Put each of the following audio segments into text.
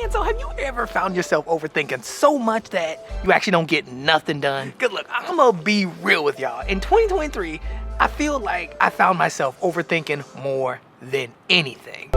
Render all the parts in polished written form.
And so have you ever found yourself overthinking so much that you actually don't get nothing done? Good look, I'm gonna be real with y'all. In 2023, I feel like I found myself overthinking more than anything.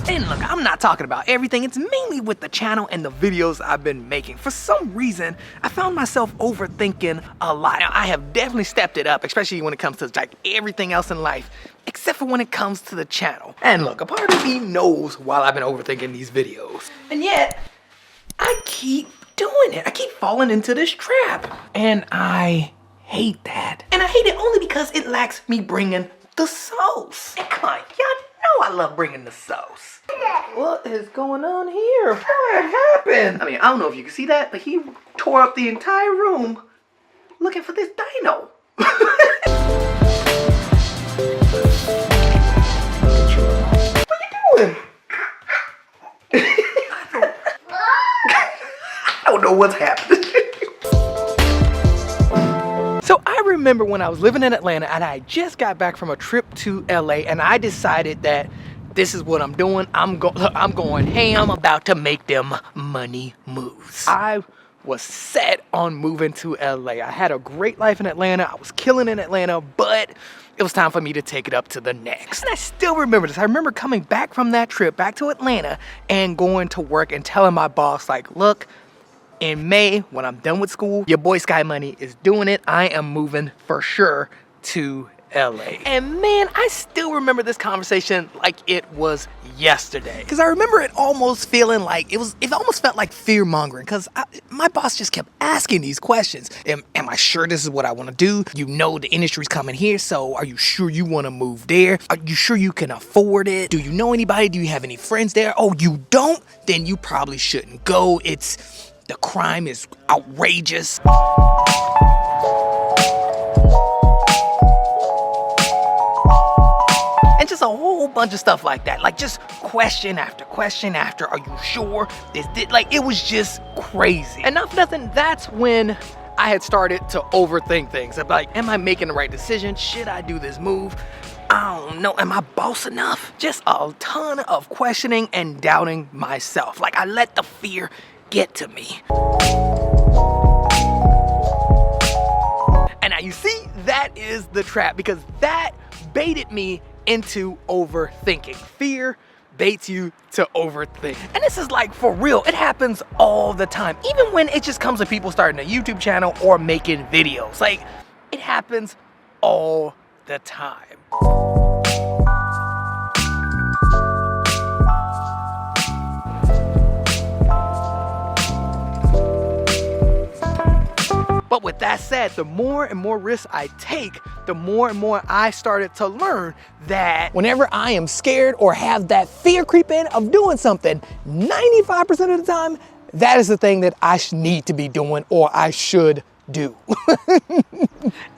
And look, I'm not talking about everything. It's mainly with the channel and the videos I've been making. For some reason, I found myself overthinking a lot. Now, I have definitely stepped it up, especially when it comes to like everything else in life, except for when it comes to the channel. And look, a part of me knows while I've been overthinking these videos. And yet, I keep doing it. I keep falling into this trap. And I hate that. And I hate it only because it lacks me bringing the sauce. And come on, y'all know I love bringing the sauce. What is going on here? What happened? I mean, I don't know if you can see that, but he tore up the entire room looking for this dino. What are you doing? I don't know what's happening. So I remember when I was living in Atlanta and I just got back from a trip to LA and I decided that this is what I'm doing. I'm going ham. I'm about to make them money moves. I was set on moving to LA. I had a great life in Atlanta. I was killing in Atlanta, but it was time for me to take it up to the next. And I still remember this. I remember coming back from that trip back to Atlanta and going to work and telling my boss, like, look, in May, when I'm done with school, your boy Sky Money is doing it. I am moving for sure to LA. And man, I still remember this conversation like it was yesterday. Because I remember it almost feeling like, it almost felt like fear mongering. Because my boss just kept asking these questions. Am I sure this is what I want to do? You know the industry's coming here, so are you sure you want to move there? Are you sure you can afford it? Do you know anybody? Do you have any friends there? Oh, you don't? Then you probably shouldn't go. The crime is outrageous. And just a whole bunch of stuff like that. Like just question after question after, are you sure? Like it was just crazy. And not for nothing, that's when I had started to overthink things. I'm like, am I making the right decision? Should I do this move? I don't know, am I boss enough? Just a ton of questioning and doubting myself. Like I let the fear get to me. And now you see, that is the trap because that baited me into overthinking. Fear baits you to overthink. And this is like for real, it happens all the time. Even when it just comes to people starting a YouTube channel or making videos. Like, it happens all the time. But with that said, the more and more risks I take, the more and more I started to learn that whenever I am scared or have that fear creep in of doing something, 95% of the time, that is the thing that I need to be doing or I should do.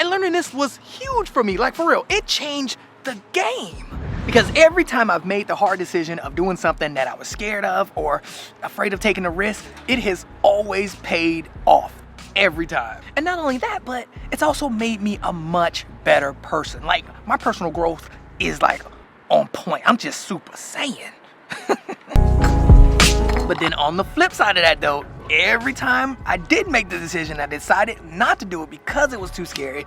And learning this was huge for me, like for real. It changed the game. Because every time I've made the hard decision of doing something that I was scared of or afraid of taking a risk, it has always paid off. Every time. And not only that, but it's also made me a much better person. Like, my personal growth is like on point. I'm just Super Saiyan. But then on the flip side of that though, every time I did make the decision, I decided not to do it because it was too scary,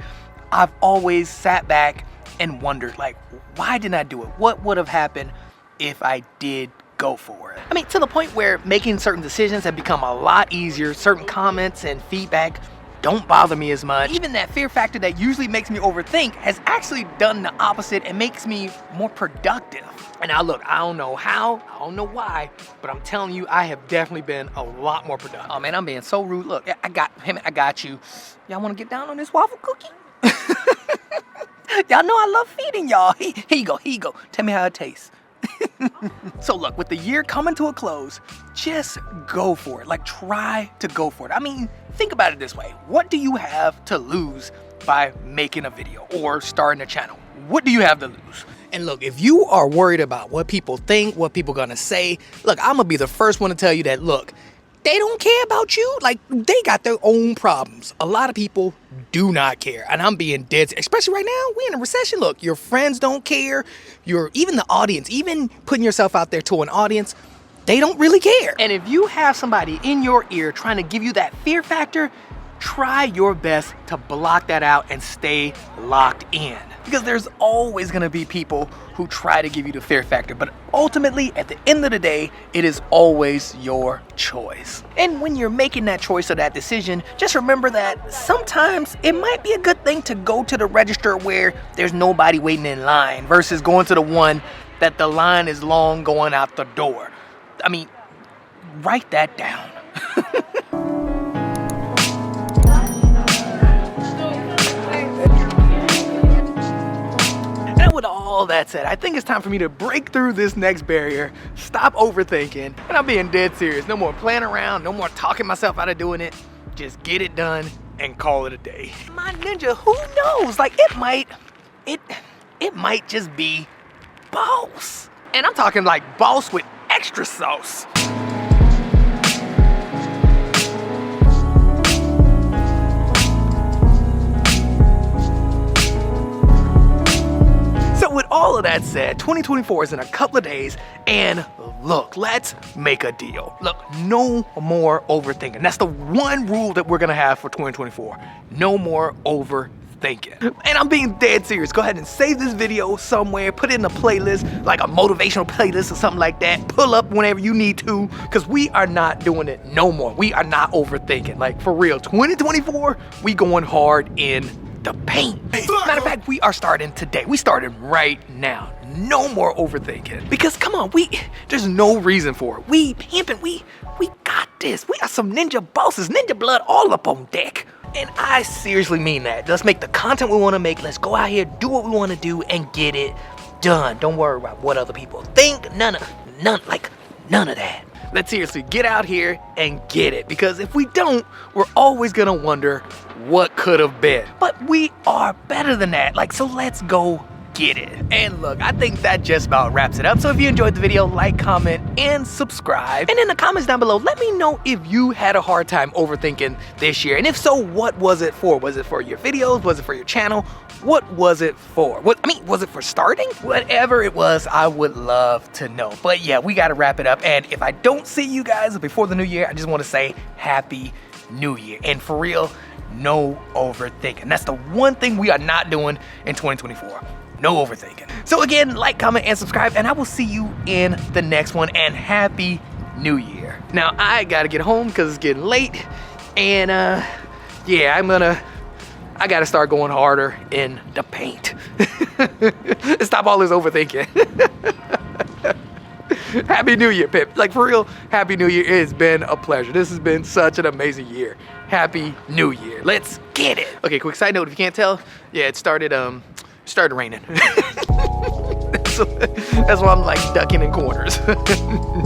I've always sat back and wondered, like, why didn't I do it? What would have happened if I did go for it? I mean, to the point where making certain decisions have become a lot easier. Certain comments and feedback don't bother me as much. Even that fear factor that usually makes me overthink has actually done the opposite and makes me more productive. And now look, I don't know how, I don't know why, but I'm telling you, I have definitely been a lot more productive. Oh man, I'm being so rude. Look, I got you. Y'all wanna get down on this waffle cookie? Y'all know I love feeding y'all. Here you go. Tell me how it tastes. So look, with the year coming to a close, just go for it. Like, try to go for it. I mean, think about it this way. What do you have to lose by making a video or starting a channel? What do you have to lose? And look, if you are worried about what people think, what people gonna say, look, I'm gonna be the first one to tell you that, look, they don't care about you. Like, they got their own problems. A lot of people do not care. And I'm being dead, especially right now, we in a recession. Look, your friends don't care. Even the audience, even putting yourself out there to an audience, they don't really care. And if you have somebody in your ear trying to give you that fear factor, try your best to block that out and stay locked in. Because there's always gonna be people who try to give you the fear factor, but ultimately, at the end of the day, it is always your choice. And when you're making that choice or that decision, just remember that sometimes it might be a good thing to go to the register where there's nobody waiting in line versus going to the one that the line is long going out the door. I mean, write that down. With all that said, I think it's time for me to break through this next barrier, stop overthinking, and I'm being dead serious. No more playing around, no more talking myself out of doing it. Just get it done and call it a day. My ninja, who knows? Like, it might just be boss. And I'm talking like boss with extra sauce. With all of that said, 2024 is in a couple of days, and look, let's make a deal. Look, no more overthinking. That's the one rule that we're gonna have for 2024. No more overthinking. And I'm being dead serious. Go ahead and save this video somewhere, put it in a playlist, like a motivational playlist or something like that. Pull up whenever you need to, because we are not doing it no more. We are not overthinking. Like, for real, 2024, we going hard in the paint. Matter of fact, we are starting today. We started right now. No more overthinking. Because come on, there's no reason for it. We pimping, we got this. We got some ninja bosses, ninja blood all up on deck. And I seriously mean that. Let's make the content we want to make. Let's go out here, do what we want to do, and get it done. Don't worry about what other people think. None of that. Let's seriously get out here and get it. Because if we don't, we're always gonna wonder what could have been. But we are better than that. Like, so let's go get it. And look, I think that just about wraps it up. So if you enjoyed the video, like, comment, and subscribe. And in the comments down below, let me know if you had a hard time overthinking this year. And if so, what was it for? Was it for your videos? Was it for your channel? What was it for? Was it for starting? Whatever it was, I would love to know. But yeah, we gotta wrap it up. And if I don't see you guys before the new year, I just wanna say Happy New Year. And for real, no overthinking. That's the one thing we are not doing in 2024. No overthinking. So again, like, comment, and subscribe, and I will see you in the next one, and Happy New Year. Now, I gotta get home because it's getting late, and yeah, I gotta start going harder in the paint. Stop all this overthinking. Happy New Year, Pip. Like, for real, Happy New Year. It has been a pleasure. This has been such an amazing year. Happy New Year. Let's get it. Okay, quick side note, if you can't tell, yeah, it started raining. That's why I'm like ducking in corners.